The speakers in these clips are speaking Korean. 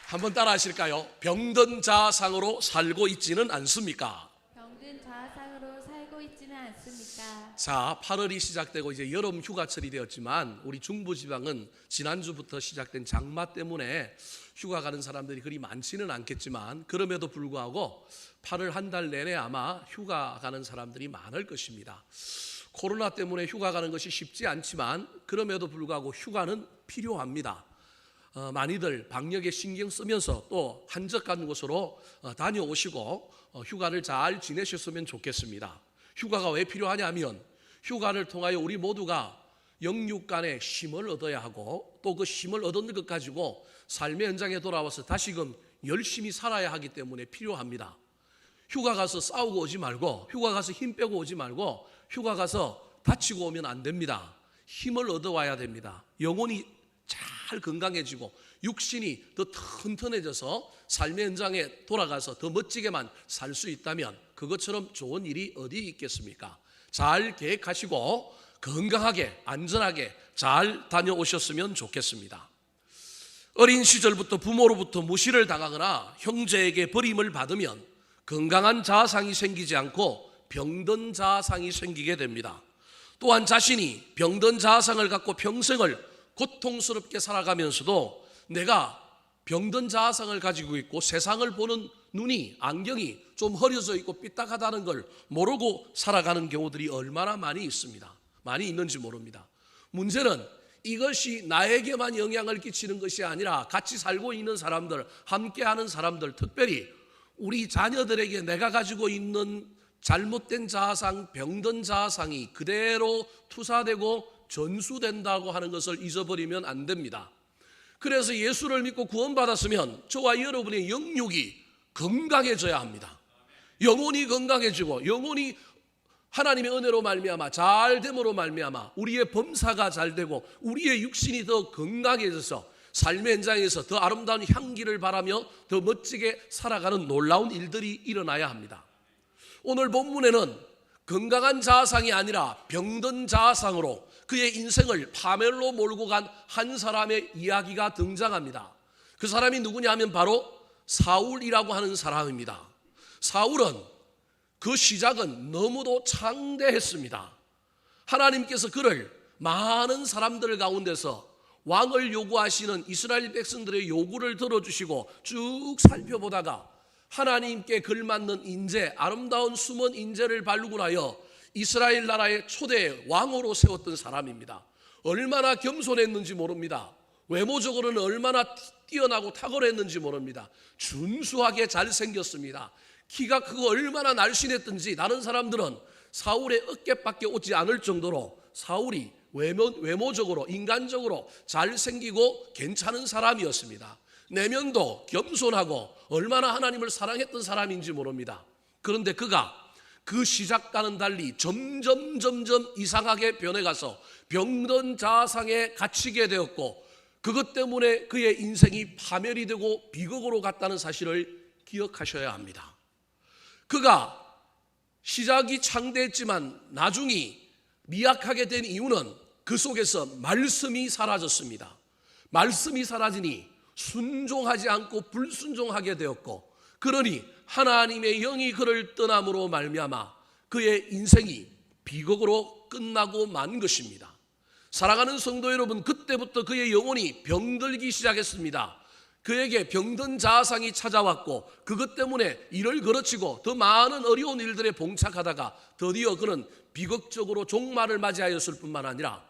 한번 따라 하실까요? 병든 자상으로 살고 있지는 않습니까? 병든 자아상으로 살고 있지는 않습니까? 자, 8월이 시작되고 이제 여름 휴가철이 되었지만 우리 중부지방은 지난주부터 시작된 장마 때문에 휴가 가는 사람들이 그리 많지는 않겠지만 그럼에도 불구하고 8월 한 달 내내 아마 휴가 가는 사람들이 많을 것입니다. 코로나 때문에 휴가 가는 것이 쉽지 않지만 그럼에도 불구하고 휴가는 필요합니다. 많이들 방역에 신경 쓰면서 또 한적한 곳으로 다녀오시고 휴가를 잘 지내셨으면 좋겠습니다. 휴가가 왜 필요하냐면 휴가를 통하여 우리 모두가 영육 간의 힘을 얻어야 하고 또 그 힘을 얻은 것 가지고 삶의 현장에 돌아와서 다시금 열심히 살아야 하기 때문에 필요합니다. 휴가 가서 싸우고 오지 말고 휴가 가서 힘 빼고 오지 말고 휴가 가서 다치고 오면 안 됩니다. 힘을 얻어와야 됩니다. 영혼이 잘 건강해지고 육신이 더 튼튼해져서 삶의 현장에 돌아가서 더 멋지게만 살 수 있다면 그것처럼 좋은 일이 어디 있겠습니까? 잘 계획하시고 건강하게 안전하게 잘 다녀오셨으면 좋겠습니다. 어린 시절부터 부모로부터 무시를 당하거나 형제에게 버림을 받으면 건강한 자아상이 생기지 않고 병든 자아상이 생기게 됩니다. 또한 자신이 병든 자아상을 갖고 평생을 고통스럽게 살아가면서도 내가 병든 자아상을 가지고 있고 세상을 보는 눈이 안경이 좀 흐려져 있고 삐딱하다는 걸 모르고 살아가는 경우들이 얼마나 많이 있습니다. 많이 있는지 모릅니다. 문제는 이것이 나에게만 영향을 끼치는 것이 아니라 같이 살고 있는 사람들, 함께하는 사람들, 특별히 우리 자녀들에게 내가 가지고 있는 잘못된 자아상, 병든 자아상이 그대로 투사되고 전수된다고 하는 것을 잊어버리면 안 됩니다. 그래서 예수를 믿고 구원받았으면 저와 여러분의 영육이 건강해져야 합니다. 영혼이 건강해지고 영혼이 하나님의 은혜로 말미암아 잘됨으로 말미암아 우리의 범사가 잘되고 우리의 육신이 더 건강해져서 삶의 현장에서 더 아름다운 향기를 바라며 더 멋지게 살아가는 놀라운 일들이 일어나야 합니다. 오늘 본문에는 건강한 자아상이 아니라 병든 자아상으로 그의 인생을 파멸로 몰고 간 한 사람의 이야기가 등장합니다. 그 사람이 누구냐 하면 바로 사울이라고 하는 사람입니다. 사울은 그 시작은 너무도 창대했습니다. 하나님께서 그를 많은 사람들 가운데서 왕을 요구하시는 이스라엘 백성들의 요구를 들어주시고 쭉 살펴보다가 하나님께 걸맞는 인재, 아름다운 숨은 인재를 발굴 하여 이스라엘 나라의 초대 왕으로 세웠던 사람입니다. 얼마나 겸손했는지 모릅니다. 외모적으로는 얼마나 뛰어나고 탁월했는지 모릅니다. 준수하게 잘생겼습니다. 키가 크고 얼마나 날씬했든지 다른 사람들은 사울의 어깨밖에 오지 않을 정도로 사울이 외모적으로 인간적으로 잘생기고 괜찮은 사람이었습니다. 내면도 겸손하고 얼마나 하나님을 사랑했던 사람인지 모릅니다. 그런데 그가 그 시작과는 달리 점점 이상하게 변해가서 병든 자아상에 갇히게 되었고 그것 때문에 그의 인생이 파멸이 되고 비극으로 갔다는 사실을 기억하셔야 합니다. 그가 시작이 창대했지만 나중이 미약하게 된 이유는 그 속에서 말씀이 사라졌습니다. 말씀이 사라지니 순종하지 않고 불순종하게 되었고 그러니 하나님의 영이 그를 떠남으로 말미암아 그의 인생이 비극으로 끝나고 만 것입니다. 사랑하는 성도 여러분, 그때부터 그의 영혼이 병들기 시작했습니다. 그에게 병든 자아상이 찾아왔고 그것 때문에 일을 거르치고 더 많은 어려운 일들에 봉착하다가 드디어 그는 비극적으로 종말을 맞이하였을 뿐만 아니라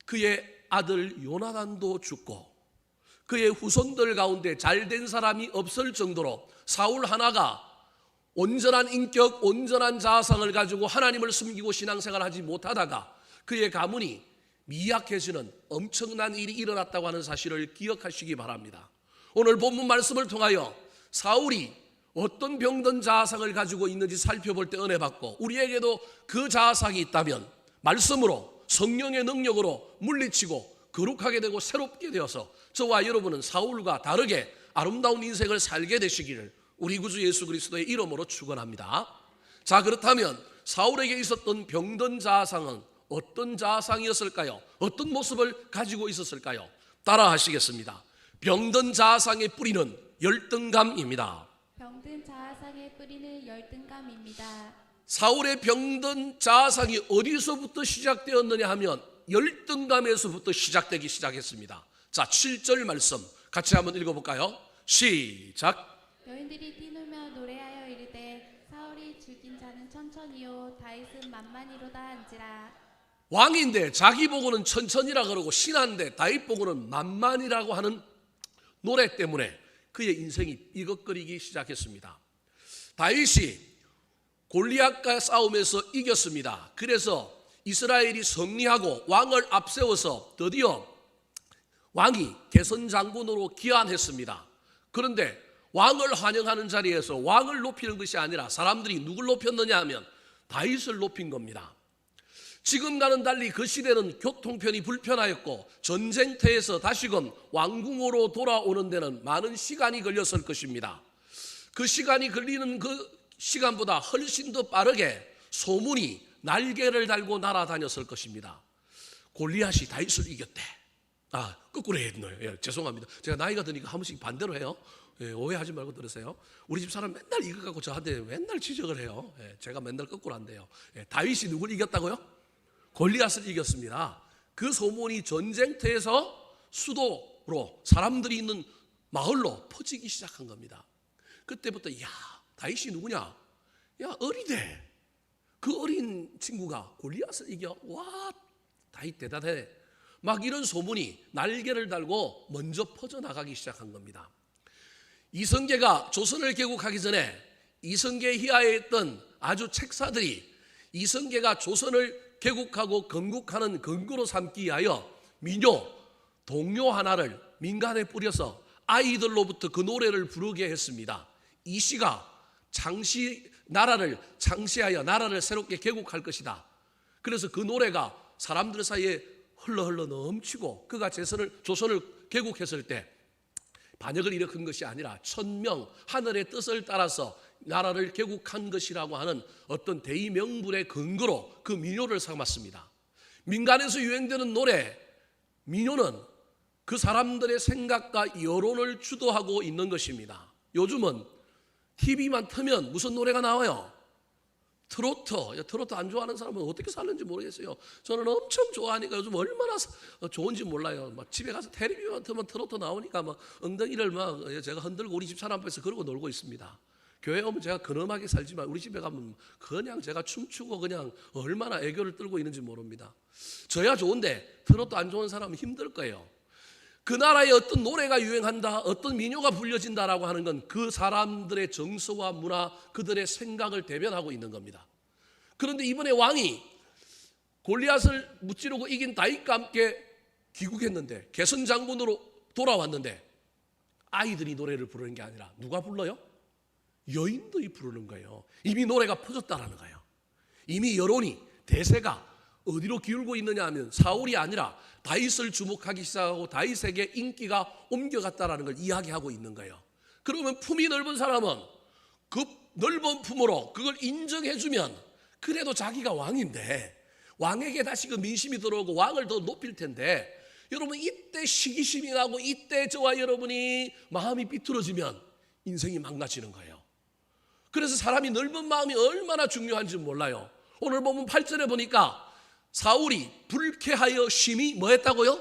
그의 아들 요나단도 죽고 그의 후손들 가운데 잘된 사람이 없을 정도로 사울 하나가 온전한 인격, 온전한 자아상을 가지고 하나님을 숨기고 신앙생활을 하지 못하다가 그의 가문이 미약해지는 엄청난 일이 일어났다고 하는 사실을 기억하시기 바랍니다. 오늘 본문 말씀을 통하여 사울이 어떤 병든 자아상을 가지고 있는지 살펴볼 때 은혜 받고 우리에게도 그 자아상이 있다면 말씀으로 성령의 능력으로 물리치고 거룩하게 되고 새롭게 되어서 저와 여러분은 사울과 다르게 아름다운 인생을 살게 되시기를 우리 구주 예수 그리스도의 이름으로 축원합니다. 자, 그렇다면 사울에게 있었던 병든 자아상은 어떤 자아상이었을까요? 어떤 모습을 가지고 있었을까요? 따라 하시겠습니다. 병든 자아상의 뿌리는 열등감입니다. 병든 자아상의 뿌리는 열등감입니다. 사울의 병든 자아상이 어디서부터 시작되었느냐 하면 열등감에서부터 시작되기 시작했습니다. 자, 7절 말씀 같이 한번 읽어볼까요? 시작. 여인들이 뛰놀며 노래하여 이르되 사울이 죽인 자는 천천히요 다윗은 만만히로다 한지라. 왕인데 자기 보고는 천천히라 그러고 신한데 다윗 보고는 만만이라고 하는 노래 때문에 그의 인생이 삐걱거리기 시작했습니다. 다윗이 골리앗과 싸움에서 이겼습니다. 그래서 이스라엘이 승리하고 왕을 앞세워서 드디어 왕이 개선 장군으로 기한했습니다. 그런데 왕을 환영하는 자리에서 왕을 높이는 것이 아니라 사람들이 누굴 높였느냐 하면 다윗을 높인 겁니다. 지금과는 달리 그 시대는 교통편이 불편하였고 전쟁터에서 다시금 왕궁으로 돌아오는 데는 많은 시간이 걸렸을 것입니다. 그 시간이 걸리는 그 시간보다 훨씬 더 빠르게 소문이 날개를 달고 날아다녔을 것입니다. 골리앗이 다윗을 이겼대. 거꾸로 했네요. 예, 죄송합니다. 제가 나이가 드니까 한 번씩 반대로 해요. 예, 오해하지 말고 들으세요. 우리 집 사람 맨날 이거 갖고 저한테 맨날 지적을 해요. 예, 제가 맨날 거꾸로 한대요. 예, 다윗이 누굴 이겼다고요? 골리앗을 이겼습니다. 그 소문이 전쟁터에서 수도로 사람들이 있는 마을로 퍼지기 시작한 겁니다. 그때부터 야, 다윗이 누구냐? 야, 어리대. 그 어린 친구가 골리앗을 이겨. 와, 다윗 대단해. 막 이런 소문이 날개를 달고 먼저 퍼져나가기 시작한 겁니다. 이성계가 조선을 개국하기 전에 이성계 희하에 있던 아주 책사들이 이성계가 조선을 개국하고 건국하는 근거로 삼기 위하여 민요, 동요 하나를 민간에 뿌려서 아이들로부터 그 노래를 부르게 했습니다. 이 시가 나라를 창시하여 나라를 새롭게 개국할 것이다. 그래서 그 노래가 사람들 사이에 흘러 넘치고 그가 조선을 개국했을 때 반역을 일으킨 것이 아니라 천명 하늘의 뜻을 따라서 나라를 개국한 것이라고 하는 어떤 대의 명분의 근거로 그 민요를 삼았습니다. 민간에서 유행되는 노래 민요는 그 사람들의 생각과 여론을 주도하고 있는 것입니다. 요즘은 TV만 틀면 무슨 노래가 나와요? 트로트 안 좋아하는 사람은 어떻게 사는지 모르겠어요. 저는 엄청 좋아하니까 요즘 얼마나 좋은지 몰라요. 막 집에 가서 텔레비만 틀면 트로트 나오니까 막 엉덩이를 막 제가 흔들고 우리 집 사람 앞에서 그러고 놀고 있습니다. 교회 오면 제가 근엄하게 살지만 우리 집에 가면 그냥 제가 춤추고 그냥 얼마나 애교를 떨고 있는지 모릅니다. 저야 좋은데 트로트 안 좋은 사람은 힘들 거예요. 그 나라에 어떤 노래가 유행한다, 어떤 민요가 불려진다라고 하는 건 그 사람들의 정서와 문화, 그들의 생각을 대변하고 있는 겁니다. 그런데 이번에 왕이 골리앗을 무찌르고 이긴 다윗과 함께 귀국했는데 개선 장군으로 돌아왔는데 아이들이 노래를 부르는 게 아니라 누가 불러요? 여인들이 부르는 거예요. 이미 노래가 퍼졌다라는 거예요. 이미 여론이 대세가 어디로 기울고 있느냐 하면 사울이 아니라 다윗을 주목하기 시작하고 다윗에게 인기가 옮겨갔다라는 걸 이야기하고 있는 거예요. 그러면 품이 넓은 사람은 그 넓은 품으로 그걸 인정해주면 그래도 자기가 왕인데 왕에게 다시 그 민심이 들어오고 왕을 더 높일 텐데 여러분 이때 시기심이 나고 이때 저와 여러분이 마음이 삐뚤어지면 인생이 망가지는 거예요. 그래서 사람이 넓은 마음이 얼마나 중요한지 몰라요. 오늘 보면 8절에 보니까 사울이 불쾌하여 심히 뭐 했다고요?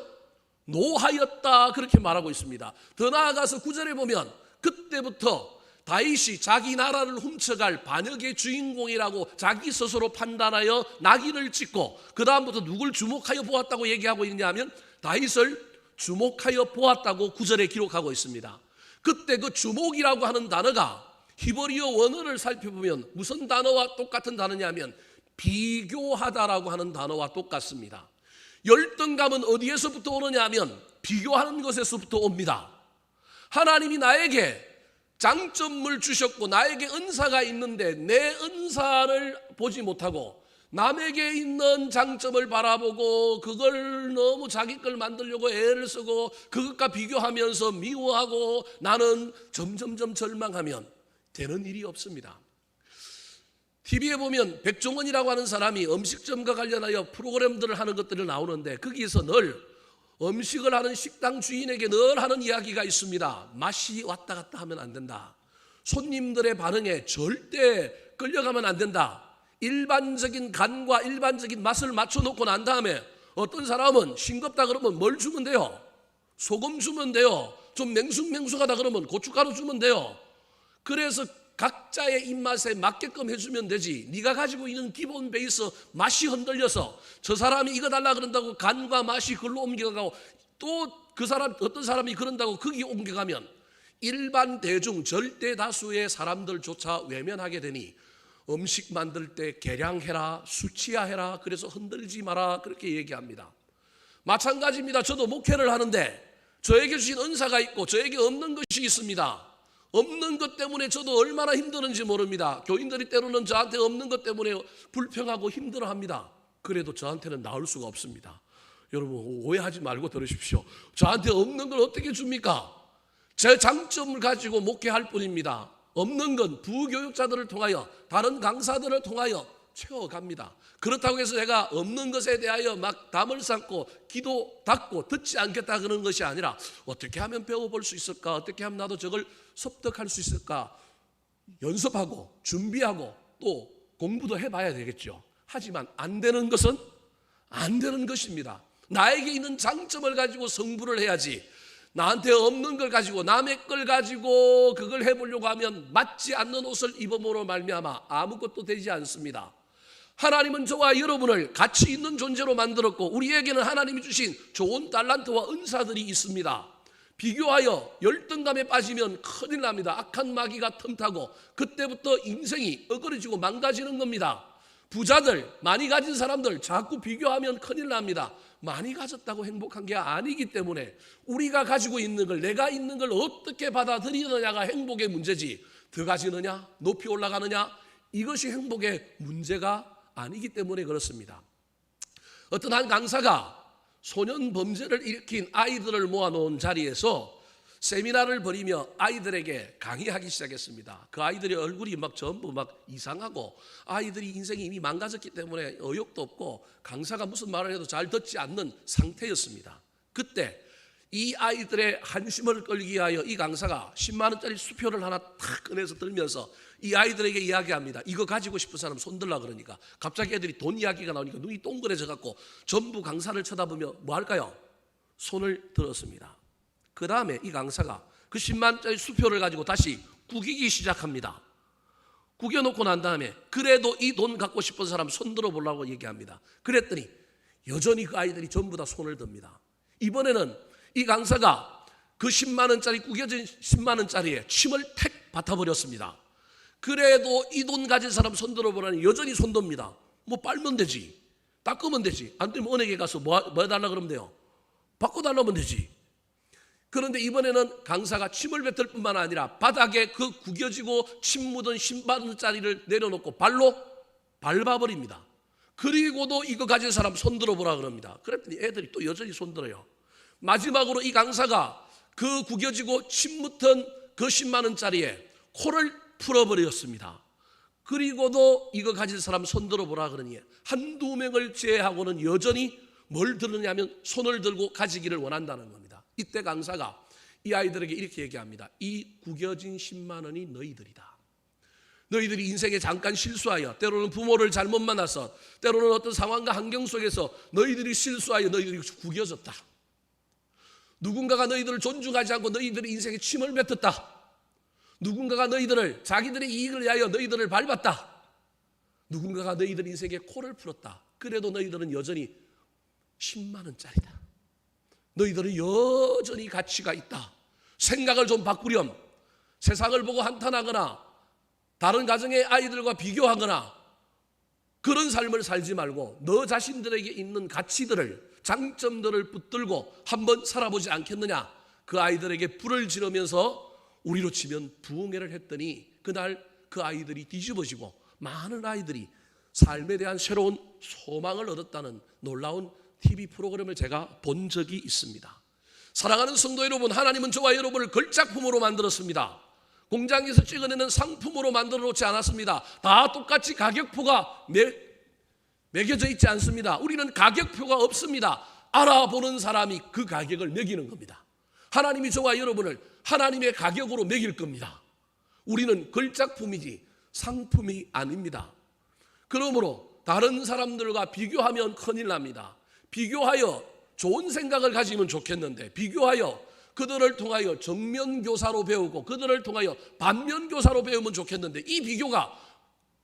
노하였다 그렇게 말하고 있습니다. 더 나아가서 9절에 보면 그때부터 다윗이 자기 나라를 훔쳐갈 반역의 주인공이라고 자기 스스로 판단하여 낙인을 찍고 그 다음부터 누굴 주목하여 보았다고 얘기하고 있느냐 하면 다윗을 주목하여 보았다고 9절에 기록하고 있습니다. 그때 그 주목이라고 하는 단어가 히브리어 원어를 살펴보면 무슨 단어와 똑같은 단어냐면 비교하다라고 하는 단어와 똑같습니다. 열등감은 어디에서부터 오느냐 하면 비교하는 것에서부터 옵니다. 하나님이 나에게 장점을 주셨고 나에게 은사가 있는데 내 은사를 보지 못하고 남에게 있는 장점을 바라보고 그걸 너무 자기 걸 만들려고 애를 쓰고 그것과 비교하면서 미워하고 나는 점점점 절망하면 되는 일이 없습니다. TV에 보면 백종원이라고 하는 사람이 음식점과 관련하여 프로그램들을 하는 것들이 나오는데 거기에서 늘 음식을 하는 식당 주인에게 늘 하는 이야기가 있습니다. 맛이 왔다 갔다 하면 안 된다. 손님들의 반응에 절대 끌려가면 안 된다. 일반적인 간과 일반적인 맛을 맞춰놓고 난 다음에 어떤 사람은 싱겁다 그러면 뭘 주면 돼요? 소금 주면 돼요. 좀 맹숭맹숭하다 그러면 고춧가루 주면 돼요. 그래서 각자의 입맛에 맞게끔 해주면 되지. 네가 가지고 있는 기본 베이스 맛이 흔들려서 저 사람이 이거 달라 그런다고 간과 맛이 그걸로 옮겨가고 또 그 사람 어떤 사람이 그런다고 거기 옮겨가면 일반 대중 절대 다수의 사람들조차 외면하게 되니 음식 만들 때 계량해라, 수치화해라, 그래서 흔들지 마라 그렇게 얘기합니다. 마찬가지입니다. 저도 목회를 하는데 저에게 주신 은사가 있고 저에게 없는 것이 있습니다. 없는 것 때문에 저도 얼마나 힘드는지 모릅니다. 교인들이 때로는 저한테 없는 것 때문에 불평하고 힘들어합니다. 그래도 저한테는 나을 수가 없습니다. 여러분 오해하지 말고 들으십시오. 저한테 없는 걸 어떻게 줍니까? 제 장점을 가지고 목회할 뿐입니다. 없는 건 부교육자들을 통하여 다른 강사들을 통하여 채워갑니다. 그렇다고 해서 제가 없는 것에 대하여 막 담을 쌓고 기도 닫고 듣지 않겠다 그런 것이 아니라 어떻게 하면 배워볼 수 있을까? 어떻게 하면 나도 저걸 습득할 수 있을까? 연습하고 준비하고 또 공부도 해봐야 되겠죠. 하지만 안 되는 것은 안 되는 것입니다. 나에게 있는 장점을 가지고 성불을 해야지 나한테 없는 걸 가지고 남의 걸 가지고 그걸 해보려고 하면 맞지 않는 옷을 입음으로 말미암아 아무것도 되지 않습니다. 하나님은 저와 여러분을 가치 있는 존재로 만들었고 우리에게는 하나님이 주신 좋은 달란트와 은사들이 있습니다. 비교하여 열등감에 빠지면 큰일 납니다. 악한 마귀가 틈타고 그때부터 인생이 어그러지고 망가지는 겁니다. 부자들, 많이 가진 사람들 자꾸 비교하면 큰일 납니다. 많이 가졌다고 행복한 게 아니기 때문에 우리가 가지고 있는 걸, 내가 있는 걸 어떻게 받아들이느냐가 행복의 문제지 더 가지느냐, 높이 올라가느냐 이것이 행복의 문제가 아니기 때문에 그렇습니다. 어떤 한 강사가 소년 범죄를 일으킨 아이들을 모아놓은 자리에서 세미나를 벌이며 아이들에게 강의하기 시작했습니다. 그 아이들의 얼굴이 막 전부 막 이상하고 아이들이 인생이 이미 망가졌기 때문에 의욕도 없고 강사가 무슨 말을 해도 잘 듣지 않는 상태였습니다. 그때 이 아이들의 한심을 끌기 위하여 이 강사가 10만 원짜리 수표를 하나 탁 꺼내서 들면서 이 아이들에게 이야기합니다. 이거 가지고 싶은 사람 손들라 그러니까 갑자기 애들이 돈 이야기가 나오니까 눈이 동그래져 갖고 전부 강사를 쳐다보며 뭐 할까요? 손을 들었습니다. 그 다음에 이 강사가 그 10만 원짜리 수표를 가지고 다시 구기기 시작합니다. 구겨놓고 난 다음에 그래도 이 돈 갖고 싶은 사람 손 들어보려고 얘기합니다. 그랬더니 여전히 그 아이들이 전부 다 손을 듭니다. 이번에는 이 강사가 그 10만 원짜리 구겨진 10만 원짜리에 침을 택 뱉어버렸습니다. 그래도 이 돈 가진 사람 손 들어보라니 여전히 손 듭니다. 뭐 빨면 되지, 닦으면 되지, 안 되면 은행에 가서 뭐 해달라 그러면 돼요. 바꿔달라면 되지. 그런데 이번에는 강사가 침을 뱉을 뿐만 아니라 바닥에 그 구겨지고 침 묻은 10만 원짜리를 내려놓고 발로 밟아버립니다. 그리고도 이거 가진 사람 손 들어보라 그럽니다. 그랬더니 애들이 또 여전히 손 들어요. 마지막으로 이 강사가 그 구겨지고 침 묻은 그 10만 원짜리에 코를 풀어버렸습니다. 그리고도 이거 가진 사람 손 들어보라 그러니 한두 명을 제외하고는 여전히 뭘 들느냐면 손을 들고 가지기를 원한다는 겁니다. 이때 강사가 이 아이들에게 이렇게 얘기합니다. 이 구겨진 10만 원이 너희들이다. 너희들이 인생에 잠깐 실수하여 때로는 부모를 잘못 만나서 때로는 어떤 상황과 환경 속에서 너희들이 실수하여 너희들이 구겨졌다. 누군가가 너희들을 존중하지 않고 너희들의 인생에 침을 뱉었다. 누군가가 너희들을 자기들의 이익을 위하여 너희들을 밟았다. 누군가가 너희들 인생에 코를 풀었다. 그래도 너희들은 여전히 10만 원짜리다. 너희들은 여전히 가치가 있다. 생각을 좀 바꾸렴. 세상을 보고 한탄하거나 다른 가정의 아이들과 비교하거나 그런 삶을 살지 말고 너 자신들에게 있는 가치들을, 장점들을 붙들고 한번 살아보지 않겠느냐. 그 아이들에게 불을 지르면서 우리로 치면 부흥회를 했더니 그날 그 아이들이 뒤집어지고 많은 아이들이 삶에 대한 새로운 소망을 얻었다는 놀라운 TV 프로그램을 제가 본 적이 있습니다. 사랑하는 성도 여러분, 하나님은 저와 여러분을 걸작품으로 만들었습니다. 공장에서 찍어내는 상품으로 만들어 놓지 않았습니다. 다 똑같이 가격표가 매겨져 있지 않습니다. 우리는 가격표가 없습니다. 알아보는 사람이 그 가격을 매기는 겁니다. 하나님이 저와 여러분을 하나님의 가격으로 매길 겁니다. 우리는 걸작품이지 상품이 아닙니다. 그러므로 다른 사람들과 비교하면 큰일 납니다. 비교하여 좋은 생각을 가지면 좋겠는데, 비교하여 그들을 통하여 정면교사로 배우고 그들을 통하여 반면교사로 배우면 좋겠는데, 이 비교가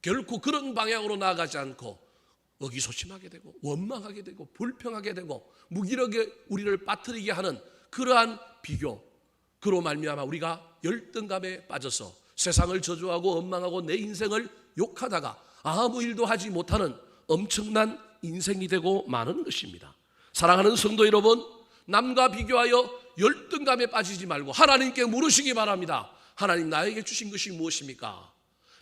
결코 그런 방향으로 나아가지 않고 의기소침하게 되고 원망하게 되고 불평하게 되고 무기력에 우리를 빠뜨리게 하는 그러한 비교, 그로 말미암아 우리가 열등감에 빠져서 세상을 저주하고 원망하고 내 인생을 욕하다가 아무 일도 하지 못하는 엄청난 인생이 되고 마는 것입니다. 사랑하는 성도 여러분, 남과 비교하여 열등감에 빠지지 말고 하나님께 물으시기 바랍니다. 하나님, 나에게 주신 것이 무엇입니까?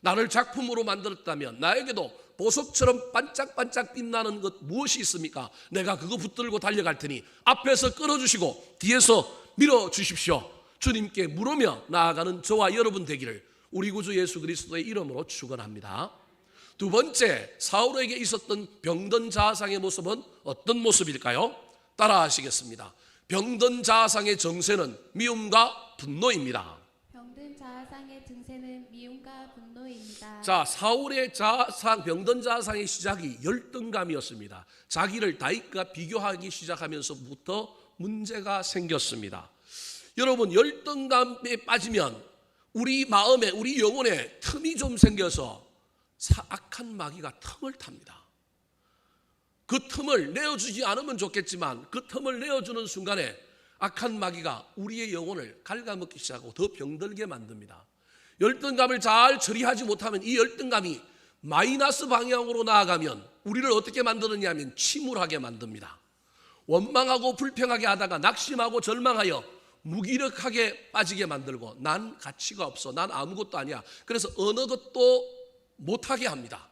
나를 작품으로 만들었다면 나에게도 보석처럼 반짝반짝 빛나는 것 무엇이 있습니까? 내가 그거 붙들고 달려갈 테니 앞에서 끌어주시고 뒤에서 밀어주십시오. 주님께 물으며 나아가는 저와 여러분 되기를 우리 구주 예수 그리스도의 이름으로 축원합니다. 두 번째, 사울에게 있었던 병든 자아상의 모습은 어떤 모습일까요? 따라하시겠습니다. 병든 자아상의 정세는 미움과 분노입니다. 병든 자아상의 증세는 미움과 분노입니다. 자, 사울의 자아상, 병든 자아상의 시작이 열등감이었습니다. 자기를 다윗과 비교하기 시작하면서부터 문제가 생겼습니다. 여러분, 열등감에 빠지면 우리 마음에, 우리 영혼에 틈이 좀 생겨서 악한 마귀가 틈을 탑니다. 그 틈을 내어주지 않으면 좋겠지만 그 틈을 내어주는 순간에 악한 마귀가 우리의 영혼을 갉아먹기 시작하고 더 병들게 만듭니다. 열등감을 잘 처리하지 못하면 이 열등감이 마이너스 방향으로 나아가면 우리를 어떻게 만드느냐 하면 침울하게 만듭니다. 원망하고 불평하게 하다가 낙심하고 절망하여 무기력하게 빠지게 만들고 난 가치가 없어, 난 아무것도 아니야, 그래서 어느 것도 못하게 합니다.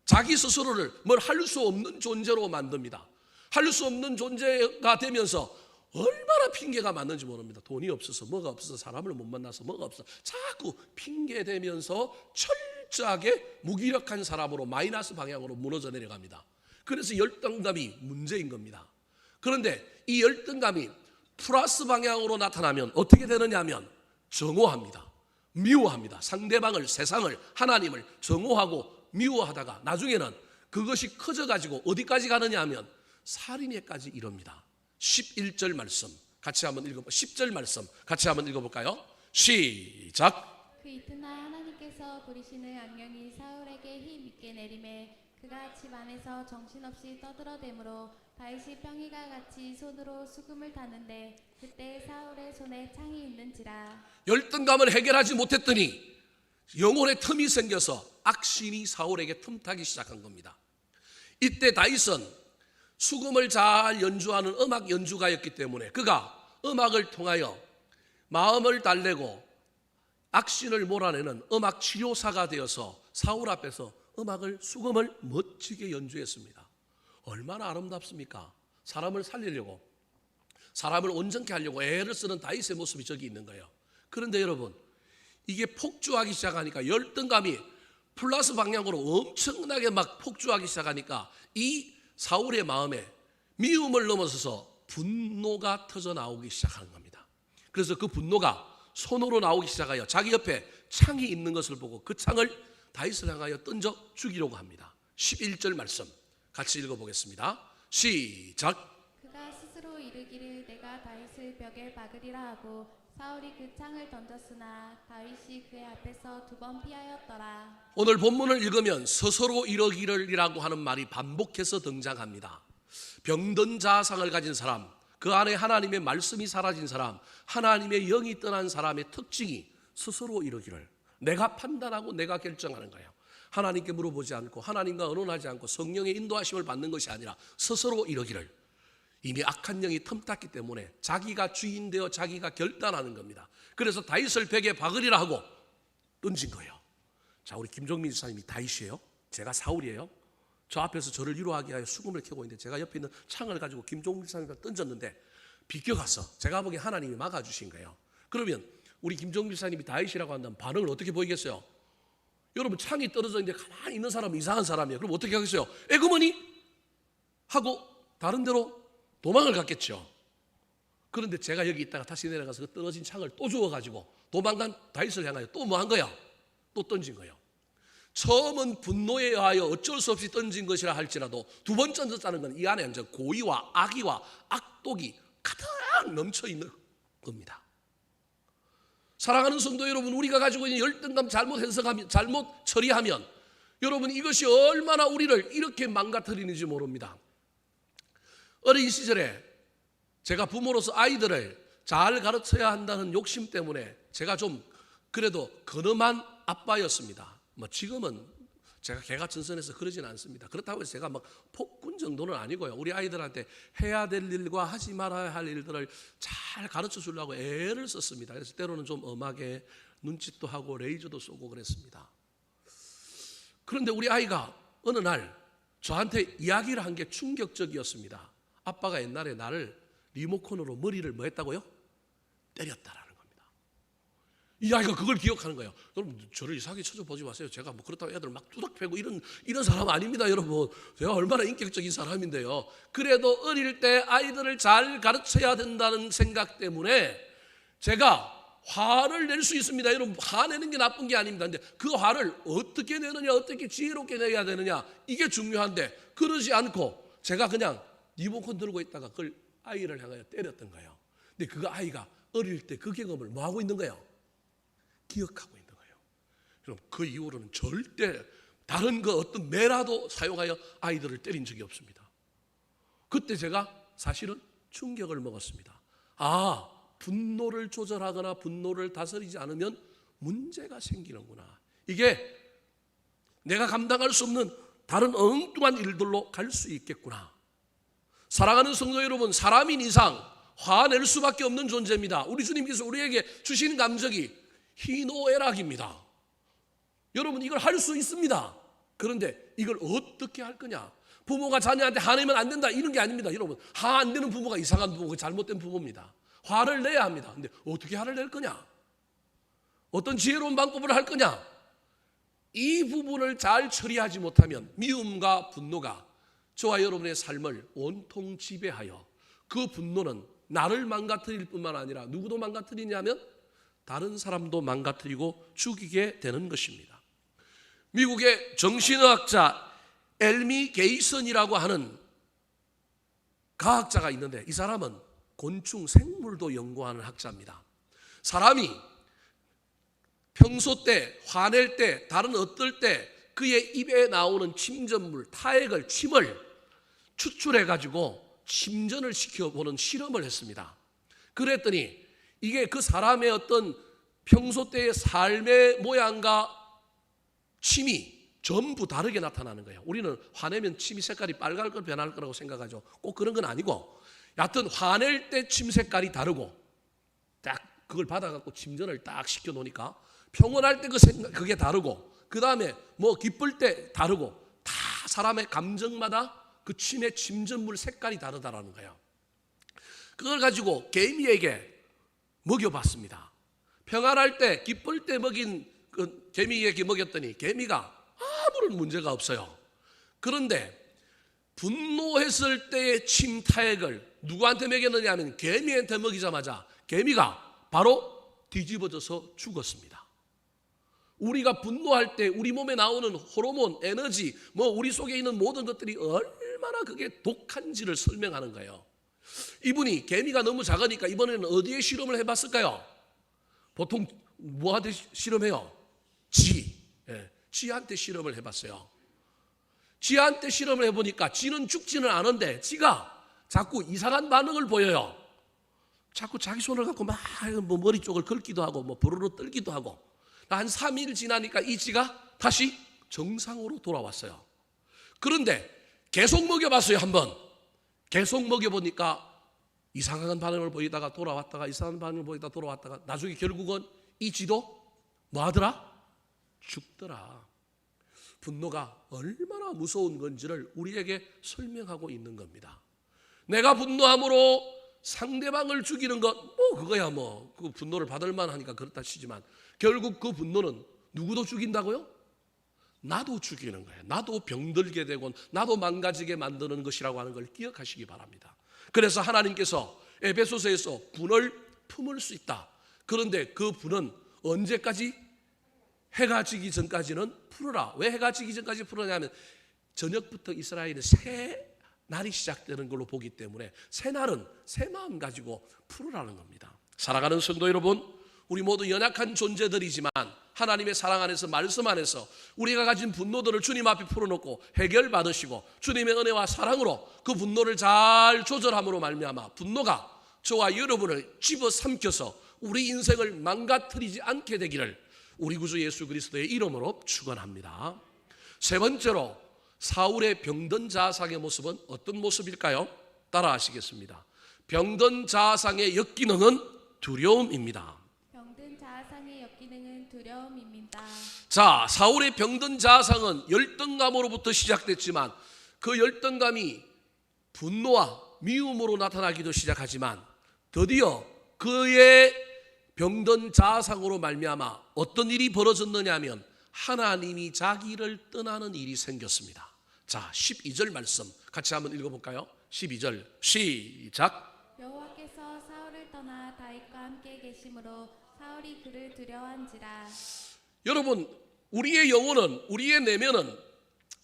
자기 스스로를 뭘 할 수 없는 존재로 만듭니다. 할 수 없는 존재가 되면서 얼마나 핑계가 많은지 모릅니다. 돈이 없어서, 뭐가 없어서, 사람을 못 만나서, 뭐가 없어서 자꾸 핑계대면서 철저하게 무기력한 사람으로 마이너스 방향으로 무너져 내려갑니다. 그래서 열등감이 문제인 겁니다. 그런데 이 열등감이 플러스 방향으로 나타나면 어떻게 되느냐 하면 정오합니다. 미워합니다. 상대방을, 세상을, 하나님을 정오하고 미워하다가 나중에는 그것이 커져가지고 어디까지 가느냐 하면 살인에까지 이릅니다. 11절 말씀 같이 한번 읽어볼까요? 10절 말씀 같이 한번 읽어볼까요? 시작. 그 이튿날 하나님께서 부리시는 악령이 사울에게 힘 있게 내림에 그가 집 안에서 정신없이 떠들어대므로 다윗이 평일과 같이 손으로 수금을 타는데 그때 사울의 손에 창이 있는지라. 열등감을 해결하지 못했더니 영혼의 틈이 생겨서 악신이 사울에게 틈타기 시작한 겁니다. 이때 다윗은 수금을 잘 연주하는 음악 연주가였기 때문에 그가 음악을 통하여 마음을 달래고 악신을 몰아내는 음악 치료사가 되어서 사울 앞에서 수금을 멋지게 연주했습니다. 얼마나 아름답습니까? 사람을 살리려고, 사람을 온전케 하려고 애를 쓰는 다윗의 모습이 저기 있는 거예요. 그런데 여러분, 이게 폭주하기 시작하니까, 열등감이 플러스 방향으로 엄청나게 막 폭주하기 시작하니까 이 사울의 마음에 미움을 넘어서서 분노가 터져 나오기 시작하는 겁니다. 그래서 그 분노가 손으로 나오기 시작하여 자기 옆에 창이 있는 것을 보고 그 창을 다윗을 향하여 던져 죽이려고 합니다. 11절 말씀 같이 읽어보겠습니다. 시작. 그가 스스로 이르기를 내가 다윗을 벽에 박으리라 하고 사울이 그 창을 던졌으나 다윗이 그의 앞에서 2번 피하였더라. 오늘 본문을 읽으면 스스로 이러기를이라고 하는 말이 반복해서 등장합니다. 병든 자아상을 가진 사람, 그 안에 하나님의 말씀이 사라진 사람, 하나님의 영이 떠난 사람의 특징이 스스로 이러기를, 내가 판단하고 내가 결정하는 거예요. 하나님께 물어보지 않고 하나님과 의논하지 않고 성령의 인도하심을 받는 것이 아니라 스스로 이러기를. 이미 악한 영이 틈탔기 때문에 자기가 주인 되어 자기가 결단하는 겁니다. 그래서 다윗을 벽에 박으리라 하고 던진 거예요. 자, 우리 김종민 지사님이 다윗이에요? 제가 사울이에요? 저 앞에서 저를 위로하게 하여 수금을 켜고 있는데 제가 옆에 있는 창을 가지고 김종민 지사님과 던졌는데 비껴가서 제가 보기에 하나님이 막아주신 거예요. 그러면 우리 김종민 지사님이 다윗이라고 한다면 반응을 어떻게 보이겠어요? 여러분, 창이 떨어져 있는데 가만히 있는 사람은 이상한 사람이에요. 그럼 어떻게 하겠어요? 에그머니? 하고 다른 데로 도망을 갔겠죠. 그런데 제가 여기 있다가 다시 내려가서 그 떨어진 창을 또 주워가지고 도망간 다윗을 향하여 또 뭐 한 거야? 또 던진 거예요. 처음은 분노에 의하여 어쩔 수 없이 던진 것이라 할지라도 두 번째 던졌다는 건 이 안에 이제 고의와 악의와 악독이 가득 넘쳐 있는 겁니다. 사랑하는 성도 여러분, 우리가 가지고 있는 열등감 잘못 해석하면, 잘못 처리하면 여러분 이것이 얼마나 우리를 이렇게 망가뜨리는지 모릅니다. 어린 시절에 제가 부모로서 아이들을 잘 가르쳐야 한다는 욕심 때문에 제가 좀 그래도 근엄한 아빠였습니다. 뭐 지금은 제가 개가천선해서 그러진 않습니다. 그렇다고 해서 제가 막 폭군 정도는 아니고요. 우리 아이들한테 해야 될 일과 하지 말아야 할 일들을 잘 가르쳐 주려고 애를 썼습니다. 그래서 때로는 좀 엄하게 눈짓도 하고 레이저도 쏘고 그랬습니다. 그런데 우리 아이가 어느 날 저한테 이야기를 한 게 충격적이었습니다. 아빠가 옛날에 나를 리모컨으로 머리를 뭐 했다고요? 때렸다라는 겁니다. 이 아이가 그걸 기억하는 거예요. 여러분 저를 이상하게 쳐져보지 마세요. 제가 뭐 그렇다고 애들 막 두닥 패고 이런 사람 아닙니다. 여러분 제가 얼마나 인격적인 사람인데요. 그래도 어릴 때 아이들을 잘 가르쳐야 된다는 생각 때문에 제가 화를 낼 수 있습니다. 여러분 화내는 게 나쁜 게 아닙니다. 근데 그 화를 어떻게 내느냐, 어떻게 지혜롭게 내야 되느냐, 이게 중요한데 그러지 않고 제가 그냥 리모컨 들고 있다가 그걸 아이를 향하여 때렸던 거예요. 근데 그 아이가 어릴 때 그 경험을 뭐 하고 있는 거예요? 기억하고 있는 거예요. 그럼 그 이후로는 절대 다른 그 어떤 매라도 사용하여 아이들을 때린 적이 없습니다. 그때 제가 사실은 충격을 먹었습니다. 아, 분노를 조절하거나 분노를 다스리지 않으면 문제가 생기는구나. 이게 내가 감당할 수 없는 다른 엉뚱한 일들로 갈 수 있겠구나. 사랑하는 성도 여러분, 사람인 이상 화낼 수밖에 없는 존재입니다. 우리 주님께서 우리에게 주신 감정이 희노애락입니다. 여러분 이걸 할 수 있습니다. 그런데 이걸 어떻게 할 거냐? 부모가 자녀한테 화내면 안 된다 이런 게 아닙니다. 여러분 화 안 되는 부모가 이상한 부모고 잘못된 부모입니다. 화를 내야 합니다. 근데 어떻게 화를 낼 거냐? 어떤 지혜로운 방법을 할 거냐? 이 부분을 잘 처리하지 못하면 미움과 분노가 저와 여러분의 삶을 온통 지배하여 그 분노는 나를 망가뜨릴 뿐만 아니라 누구도 망가뜨리냐면 다른 사람도 망가뜨리고 죽이게 되는 것입니다. 미국의 정신의학자 엘미 게이슨이라고 하는 과학자가 있는데 이 사람은 곤충 생물도 연구하는 학자입니다. 사람이 평소 때 화낼 때 다른 어떨 때 그의 입에 나오는 침전물, 타액을, 침을 추출해 가지고 침전을 시켜보는 실험을 했습니다. 그랬더니 이게 그 사람의 어떤 평소 때의 삶의 모양과 침이 전부 다르게 나타나는 거예요. 우리는 화내면 침이 색깔이 빨갈 걸 변할 거라고 생각하죠. 꼭 그런 건 아니고 여하튼 화낼 때 침 색깔이 다르고 딱 그걸 받아갖고 침전을 딱 시켜놓으니까 평온할 때 그게 다르고 그 다음에 뭐 기쁠 때 다르고 다 사람의 감정마다 그 침의 침전물 색깔이 다르다라는 거예요. 그걸 가지고 개미에게 먹여봤습니다. 평안할 때 기쁠 때 먹인 그 개미에게 먹였더니 개미가 아무런 문제가 없어요. 그런데 분노했을 때의 침 타액을 누구한테 먹였느냐 하면 개미한테 먹이자마자 개미가 바로 뒤집어져서 죽었습니다. 우리가 분노할 때 우리 몸에 나오는 호르몬, 에너지, 뭐 우리 속에 있는 모든 것들이 얼마나 그게 독한지를 설명하는 거예요. 이분이 개미가 너무 작으니까 이번에는 어디에 실험을 해봤을까요? 보통 뭐한테 실험해요? 쥐한테 실험을 해봤어요. 쥐한테 실험을 해보니까 쥐는 죽지는 않은데 쥐가 자꾸 이상한 반응을 보여요. 자꾸 자기 손을 갖고 막 뭐 머리 쪽을 긁기도 하고 뭐 부르르 떨기도 하고 한 3일 지나니까 이 쥐가 다시 정상으로 돌아왔어요. 그런데 계속 먹여봤어요. 한번 계속 먹여보니까 이상한 반응을 보이다가 돌아왔다가 이상한 반응을 보이다가 돌아왔다가 나중에 결국은 이 쥐도 뭐 하더라? 죽더라. 분노가 얼마나 무서운 건지를 우리에게 설명하고 있는 겁니다. 내가 분노함으로 상대방을 죽이는 것, 뭐 그거야 뭐 그 분노를 받을 만하니까 그렇다 치지만 결국 그 분노는 누구도 죽인다고요? 나도 죽이는 거예요. 나도 병들게 되고 나도 망가지게 만드는 것이라고 하는 걸 기억하시기 바랍니다. 그래서 하나님께서 에베소서에서 분을 품을 수 있다. 그런데 그 분은 언제까지? 해가 지기 전까지는 풀어라. 왜 해가 지기 전까지 풀어냐면 저녁부터 이스라엘은 새 날이 시작되는 걸로 보기 때문에 새 날은 새 마음 가지고 풀으라는 겁니다. 사랑하는 성도 여러분, 우리 모두 연약한 존재들이지만 하나님의 사랑 안에서, 말씀 안에서 우리가 가진 분노들을 주님 앞에 풀어놓고 해결받으시고 주님의 은혜와 사랑으로 그 분노를 잘 조절함으로 말미암아 분노가 저와 여러분을 집어삼켜서 우리 인생을 망가뜨리지 않게 되기를 우리 구주 예수 그리스도의 이름으로 축원합니다. 세 번째로 사울의 병든 자아상의 모습은 어떤 모습일까요? 따라하시겠습니다. 병든 자아상의 역기능은 두려움입니다. 병든 자아상의 역기능은 두려움입니다. 자, 사울의 병든 자아상은 열등감으로부터 시작됐지만 그 열등감이 분노와 미움으로 나타나기도 시작하지만 드디어 그의 병든 자아상으로 말미암아 어떤 일이 벌어졌느냐 하면 하나님이 자기를 떠나는 일이 생겼습니다. 자, 12절 말씀 같이 한번 읽어볼까요? 12절 시작. 여호와께서 사울을 떠나 다윗과 함께 계심으로 사울이 그를 두려워한지라. 여러분, 우리의 영혼은, 우리의 내면은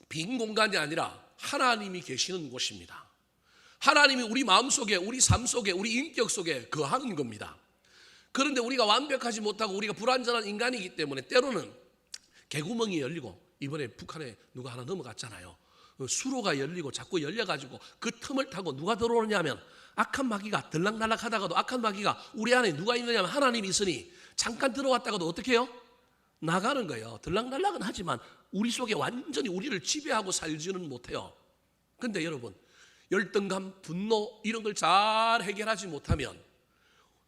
빈 공간이 아니라 하나님이 계시는 곳입니다. 하나님이 우리 마음속에, 우리 삶 속에, 우리 인격 속에 거하는 겁니다. 그런데 우리가 완벽하지 못하고 우리가 불완전한 인간이기 때문에 때로는 개구멍이 열리고, 이번에 북한에 누가 하나 넘어갔잖아요. 수로가 열리고 자꾸 열려가지고 그 틈을 타고 누가 들어오느냐면 악한 마귀가 들락날락 하다가도 악한 마귀가 우리 안에 누가 있느냐면 하나님이 있으니 잠깐 들어왔다가도 어떻게 해요? 나가는 거예요. 들락날락은 하지만 우리 속에 완전히 우리를 지배하고 살지는 못해요. 근데 여러분, 열등감, 분노 이런 걸 잘 해결하지 못하면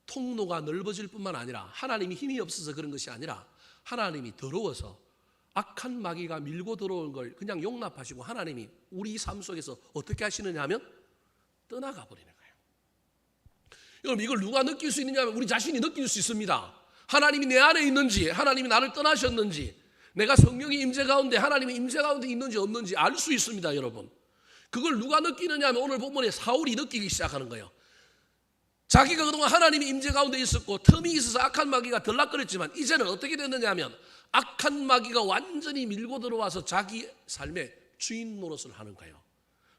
통로가 넓어질 뿐만 아니라 하나님이 힘이 없어서 그런 것이 아니라 하나님이 더러워서 악한 마귀가 밀고 들어온 걸 그냥 용납하시고 하나님이 우리 삶 속에서 어떻게 하시느냐 하면 떠나가 버리는 거예요. 여러분, 이걸 누가 느낄 수 있느냐 하면 우리 자신이 느낄 수 있습니다. 하나님이 내 안에 있는지, 하나님이 나를 떠나셨는지, 내가 성령의 임재 가운데, 하나님의 임재 가운데 있는지 없는지 알 수 있습니다. 여러분, 그걸 누가 느끼느냐 하면 오늘 본문에 사울이 느끼기 시작하는 거예요. 자기가 그동안 하나님의 임재 가운데 있었고 틈이 있어서 악한 마귀가 들락거렸지만 이제는 어떻게 됐느냐 하면 악한 마귀가 완전히 밀고 들어와서 자기 삶의 주인 노릇을 하는 거예요.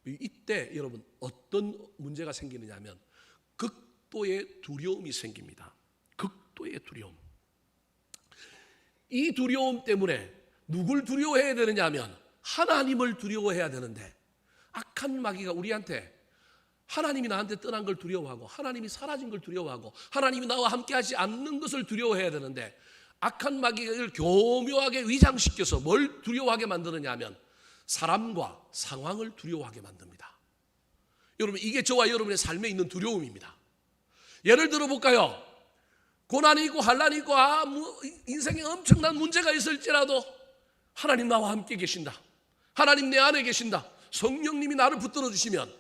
이때 여러분 어떤 문제가 생기느냐 하면 극도의 두려움이 생깁니다. 극도의 두려움. 이 두려움 때문에 누굴 두려워해야 되느냐 하면 하나님을 두려워해야 되는데 악한 마귀가 우리한테 하나님이 나한테 떠난 걸 두려워하고 하나님이 사라진 걸 두려워하고 하나님이 나와 함께하지 않는 것을 두려워해야 되는데 악한 마귀를 교묘하게 위장시켜서 뭘 두려워하게 만드느냐 하면 사람과 상황을 두려워하게 만듭니다. 여러분, 이게 저와 여러분의 삶에 있는 두려움입니다. 예를 들어 볼까요? 고난이 있고 환난이 있고 인생에 엄청난 문제가 있을지라도 하나님 나와 함께 계신다. 하나님 내 안에 계신다. 성령님이 나를 붙들어 주시면